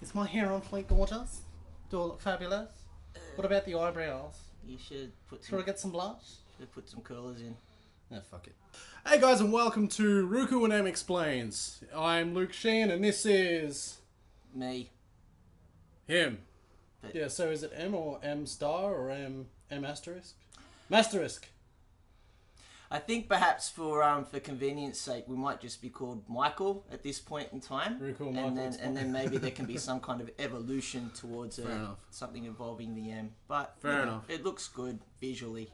Is my hair on fleek, gorgeous? Do I look fabulous? What about the eyebrows? You should put Should I get some blush? Should put some curlers in. Yeah, fuck it. Hey guys, and welcome to Ruku and M Explains. I'm Luke Sheen, and this is Me. him. But Yeah, so is it M or M star or M asterisk? Masterisk. I think perhaps for convenience sake, we might just be called Michael at this point in time. Ruku and and Michael. then maybe there can be some kind of evolution towards Fair enough. something involving the M. But Fair enough. It looks good visually.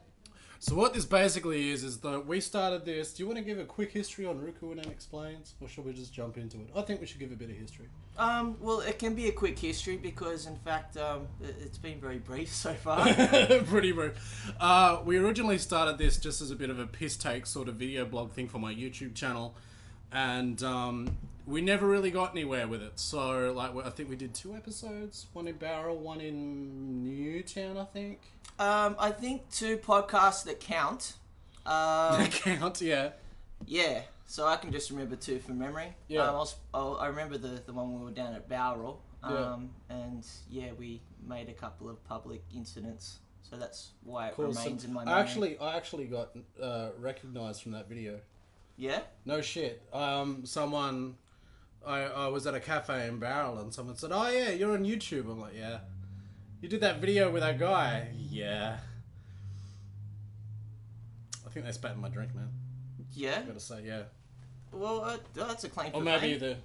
So what this basically is that we started this. Do you want to give a quick history on Ruku and M Explains, or should we just jump into it? I think we should give a bit of history. Well, it can be a quick history because, in fact, it's been very brief so far. Pretty rude. We originally started this just as a bit of a piss take sort of video blog thing for my YouTube channel, and we never really got anywhere with it. So, like, I think we did 2 episodes, one in Barrel, one in Newtown, I think. I think 2 podcasts that count. Count, yeah. Yeah, so I can just remember 2 from memory. Yeah. I remember the one we were down at Bowral. Yeah. And yeah, we made a couple of public incidents. So that's why it Cool. remains in my I memory. actually got recognised from that video. Yeah? No shit. Someone, I was at a cafe in Barrel and someone said, "Oh yeah, you're on YouTube." I'm like, "Yeah." "You did that video with that guy." "Yeah." I think they spat in my drink, man. Yeah? I gotta say, yeah. Well, that's a claim to Or fame. maybe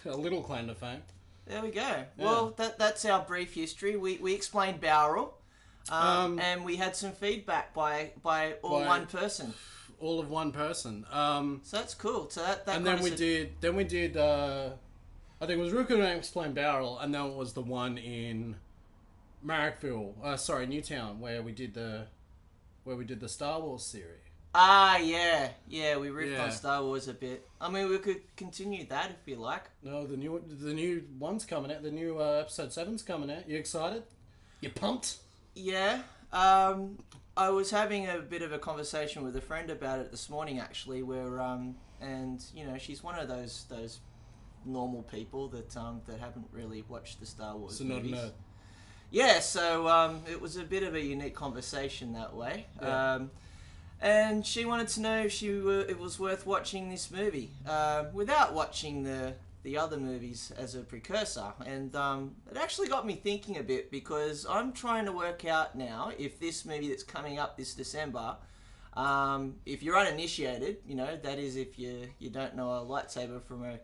a little claim to fame. There we go. Well, that's our brief history. We explained Bowral. And we had some feedback by one person. All of one person. So that's cool. So that And then we did. I think it was Ruku and Explain Barrel, and then it was the one in Marrickville. Newtown, where we did the Star Wars series. Ah, yeah. We riffed on Star Wars a bit. I mean, we could continue that if you like. No, the new one's coming out. The new episode 7's coming out. You excited? You pumped? Yeah. I was having a bit of a conversation with a friend about it this morning, actually, where and she's one of those normal people that haven't really watched the Star Wars movies. Not a nerd. Yeah, so it was a bit of a unique conversation that way. Yeah. And she wanted to know if it was worth watching this movie without watching the other movies as a precursor. And it actually got me thinking a bit, because I'm trying to work out now if this movie that's coming up this December, if you're uninitiated, that is if you don't know a lightsaber from a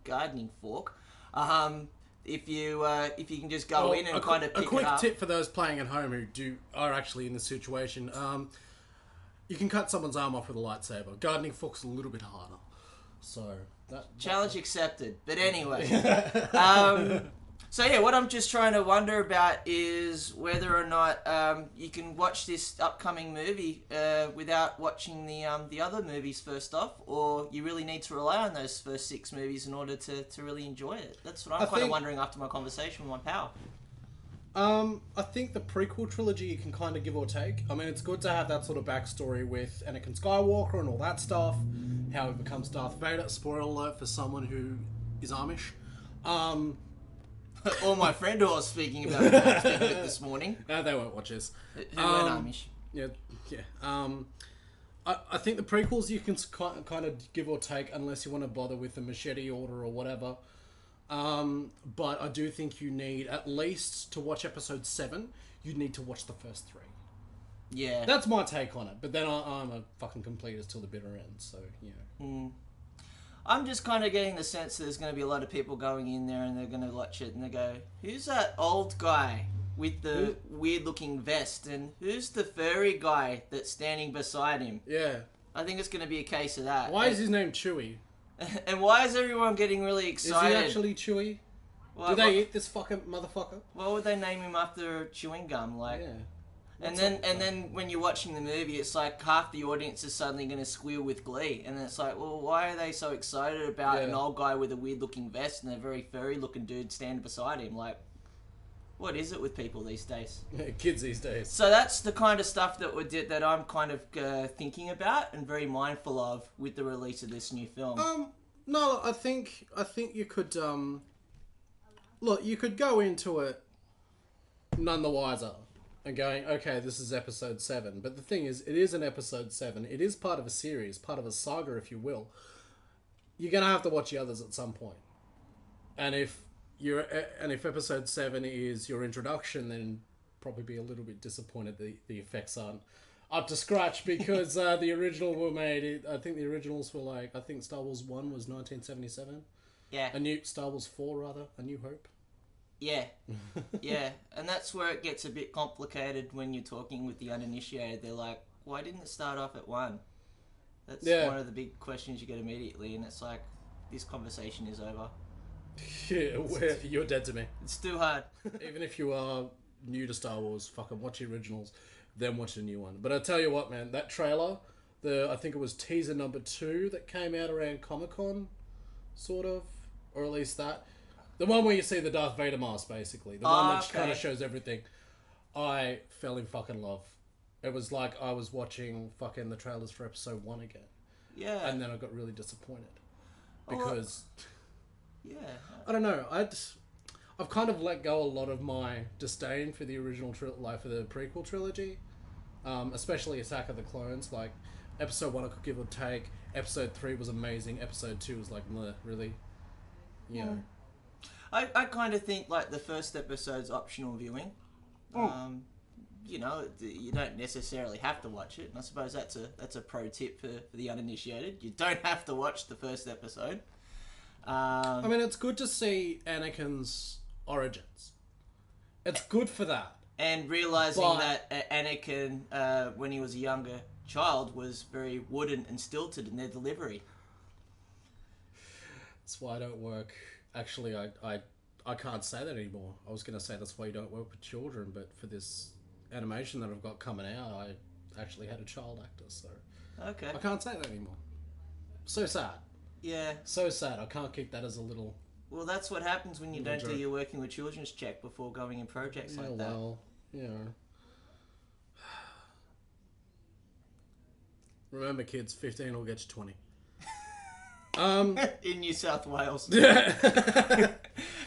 gardening fork, if you can just go in and kind of pick it up. A quick tip for those playing at home who are actually in this situation. You can cut someone's arm off with a lightsaber. Gardening fork's a little bit harder. So Challenge accepted. But anyway. So yeah, what I'm just trying to wonder about is whether or not you can watch this upcoming movie without watching the other movies first off, or you really need to rely on those first 6 movies in order to really enjoy it. That's what I'm kind of wondering after my conversation with my pal. I think the prequel trilogy you can kind of give or take. I mean, it's good to have that sort of backstory with Anakin Skywalker and all that stuff, how he becomes Darth Vader. Spoiler alert for someone who is Amish. Or my friend who I was speaking about this morning. No, they won't watch this. Who went Amish. Yeah. I think the prequels you can kind of give or take, unless you want to bother with the machete order or whatever. But I do think you need, at least to watch episode 7, you need to watch the first 3. Yeah. That's my take on it. But then I'm a fucking completist till the bitter end, so, I'm just kind of getting the sense that there's going to be a lot of people going in there and they're going to watch it and they go, who's that old guy with the weird-looking vest? And who's the furry guy that's standing beside him? Yeah. I think it's going to be a case of that. Why is his name Chewie? And why is everyone getting really excited? Is he actually Chewie? Do they eat this fucking motherfucker? Why would they name him after chewing gum? Like, yeah. And then when you're watching the movie, it's like half the audience is suddenly going to squeal with glee, and it's like, well, why are they so excited about an old guy with a weird looking vest and a very furry looking dude standing beside him? Like, what is it with people these days? Kids these days. So that's the kind of stuff that I'm kind of thinking about and very mindful of with the release of this new film. No, I think you could look, you could go into it none the wiser and going, okay, this is episode 7. But the thing is, it is an episode 7. It is part of a series, part of a saga, if you will. You're going to have to watch the others at some point. And if episode 7 is your introduction, then probably be a little bit disappointed the effects aren't up to scratch, because the original were made. I think the originals were like, I think Star Wars 1 was 1977. Yeah. Star Wars 4 rather, A New Hope. Yeah. Yeah. And that's where it gets a bit complicated when you're talking with the uninitiated. They're like, why didn't it start off at 1? That's one of the big questions you get immediately, and it's like, this conversation is over. Yeah, you're dead to me. It's too hard. Even if you are new to Star Wars, fucking watch the originals, then watch the new one. But I tell you what, man, that trailer, I think it was teaser number 2 that came out around Comic-Con, sort of, or at least that. The one where you see the Darth Vader mask, basically. The one that kind of shows everything. I fell in fucking love. It was like I was watching fucking the trailers for episode 1 again. Yeah. And then I got really disappointed. Because... yeah. I don't know. I've kind of let go a lot of my disdain for the original for the prequel trilogy, especially Attack of the Clones. Like episode 1, I could give or take. Episode 3 was amazing. Episode 2 was like, really, you know. I kind of think like the first episode's optional viewing. You know, you don't necessarily have to watch it. And I suppose that's a pro tip for the uninitiated. You don't have to watch the first episode. I mean, it's good to see Anakin's origins. It's good for that. And realizing that Anakin, when he was a younger child, was very wooden and stilted in their delivery. That's why I don't work. Actually, I can't say that anymore. I was going to say that's why you don't work with children, but for this animation that I've got coming out, I actually had a child actor, so... Okay. I can't say that anymore. So sad. Yeah. So sad. I can't keep that as a little... Well, that's what happens when you don't do your working with children's check before going in projects like that. Well, you know. Remember, kids, 15 will get you 20. In New South Wales. Yeah.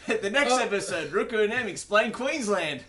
The next episode, Ruku and Em explain Queensland.